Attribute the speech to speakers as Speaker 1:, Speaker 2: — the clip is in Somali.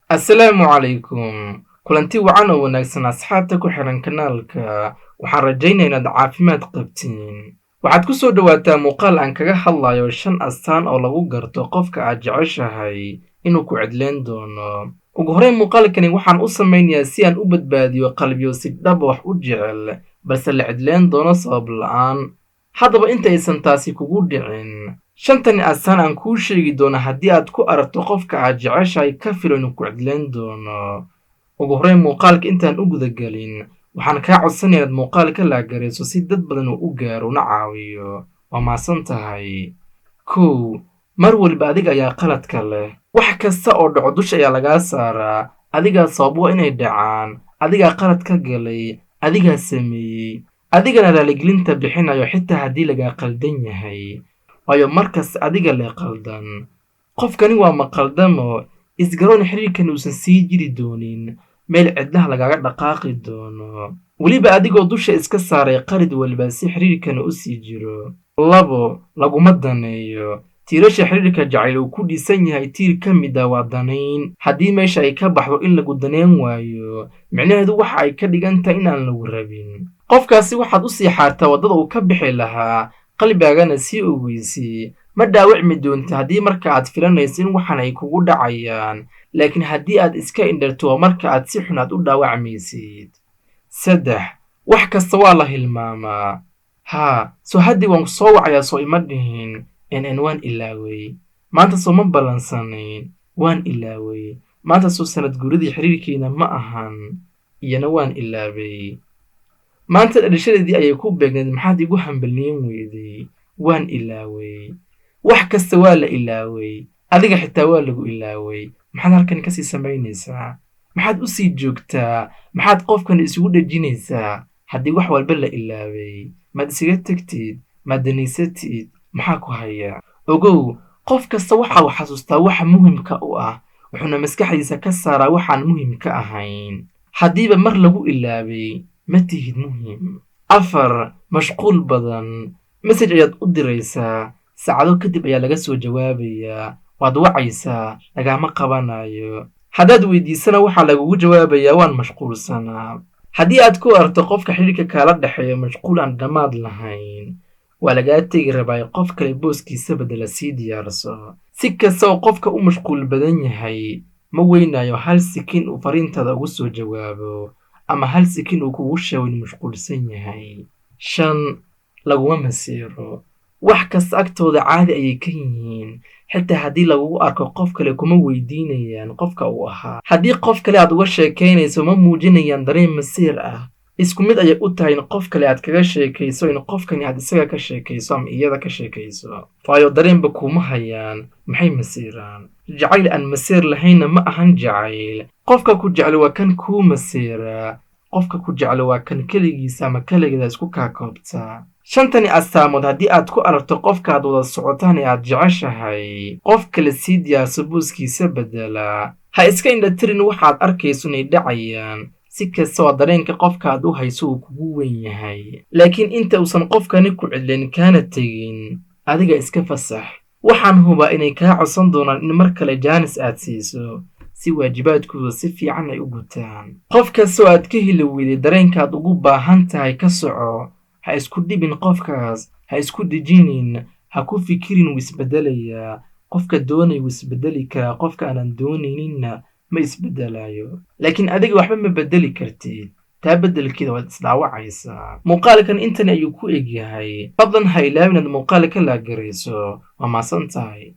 Speaker 1: assalaamu calaykum kulanti wacan oo wanaagsan asxaabta ku xiran kanaalka. waxaan rajaynayaa inaad caafimaad qabtiin. waxaad ku soo dhowaataa muuqaal aan kaga hadlayo 5 astaan oo lagu garto qofka aad jeceshahay inuu ku cidleen doono. ugu horreyn muuqaalkani waxaan u samaynayaa si aan u badbaadiyo qalbiyo si dhab wax u jecel balse la cidleen doono sabab la'aan. haddaba intaysan taasi kugu dhicin 5 astaan aan kuu sheegi doono haddii aad ku aragto qofka aad jeceshahay ka filo inuu ku cidleen doono. ugu horreyn muuqaalka intaan u gudagelin waxaan kaa codsanayaa inaad muuqaalka laagarayso si dad badan uu u gaaro una caawiyo. waa mahadsan tahay. 1 mar walba adiga ayaa qaladka leh. wax kasta oo dhaco dusha ayaa lagaa saaraa. adigaa sabab waa inay dhacaan. adigaa qalad ka galay. adigaa sameeyey. adigana raaligelinta bixinayo xitaa haddii lagaa qaldan yahay. waayo markas adiga lee qaldan. qofkani waa maqaldamo. isgaroon xiriirkan uusan sii jiri doonin. meel cidlaha lagaaga dhaqaaqi doono. weliba adigoo dusha iska saaray qalid walba si xiriirkana u sii jiro. 2 laguma daneeyo. tiirasha xiriirka jacayl uu ku dhisan yahay tiir ka mid ah waa danayn. haddii meesha ay ka baxdo in lagu daneyn waayo micnaheedu waxa ay ka dhigan tahay inaan lagu rabin. qofkaasi waxaad u sii xaartaa waddada uu ka bixi lahaa. qalbigaagana sii ogeysii. ma dhaawacmi doonta haddii marka aad filanayso in waxan ay kugu dhacayaan. laakiin haddii aad iska indharto waa marka aad si xun aad u dhaawacmaysid. 3 wax kasta waa la hilmaamaa. soo haddii waan soo wacayaa soo ima dhihin waan ilaaway. maanta soo ma ballansanayn. waan ilaaway. maanta soo sanad guuridii xiriirkiina ma ahan. iyana waan ilaaway. maanta dhalashadedii ayay ku beegneed maxaad igu hambalniin weyday. waan ilaaway. wax kasta waa la ilaaway. adiga xitaa waa lagu ilaaway. maxaad halkan kasii samaynaysaa? maxaad u sii joogtaa? maxaad qofkan isugu dhejinaysaa haddii wax walba la ilaaway? maad isaga tegtid? maad danaysatid? maxaa ku haya? ogow qof kasta waxa uu xasuustaa waxa muhimka u ah wuxuuna maskaxdiisa ka saaraa waxaan muhim ka ahayn. haddiiba mar lagu ilaaway ma tihid muhim. 4 mashquul badan. mesaj ayaad u diraysaa. saacado kadib ayaa laga soo jawaabayaa. waad wacaysaa. lagama qabanayo. haddaad weydiisana waxaa lagugu jawaabayaa waan mashquulsanaa. haddii aad ku aragto qofka xiriirka kaala dhexeeya mashquul aan dhammaad lahayn waa lagaa tegi rabaa qof kale booskiisa bedela sii diyaarso. si kasta oo qofka u mashquul badan yahay ma weynayo hal sikin uu fariintaada ugu soo jawaabo ama hal sikin uu kugu sheego inuu mashquulsan yahay. 5 laguma masiiro. wax kasta agtooda caadi ayay ka yihiin. xitaa haddii lagugu arko qof kale kuma weydiinayaan qofka uu ahaa. haddii qof kale aad uga sheekaynayso ma muujinayaan dareen masiir ah. isku mid ayay u tahay in qof kale aad kaga sheekayso in qofkani aad isaga ka sheekayso ama iyada ka sheekayso. waayo dareenba kuma hayaan. maxay masiiraan? jacayl aan masiir lahaynna ma ahan jacayl. qofka ku jecel waa kan kuu masiiraa. qofka ku jecel waa kan keligiisa ama keligeeda isku kaa koobtaa. 5 astaamood haddii aad ku aragto qofkaad wada socotaan ee aad jeceshahay qof kale sii diyaarso booskiisa bedela. ha iska indhatirin waxaad arkayso inay dhacayaan. si kasta oo dareenka qofkaad u hayso uu kugu weyn yahay. laakiin inta uusan qofkani ku cidlin kaana tegin adiga iska fasax. waxaan hubaa inay kaa codsan doonaan in mar kale jaanis aad siiso si waajibaadkooda si fiican ay u gutaan. qof kasta oo aad ka heli weyday dareenkaad ugu baahan tahay ka soco. ha isku dhibin qofkaas. ha isku dejinin. ha ku fikirin wuu isbedelayaa. qofka doonay wuu isbedeli karaa. qofka aanan doonayninna ma isbedelayo. laakiin adiga waxba ma bedeli kartid. taa beddelkeeda waad isdhaawacaysaa. muuqaalkan intan ayuu ku egyahay. fadlan ha ilaawin inaad muuqaalka laagarayso. waa mahadsan tahay.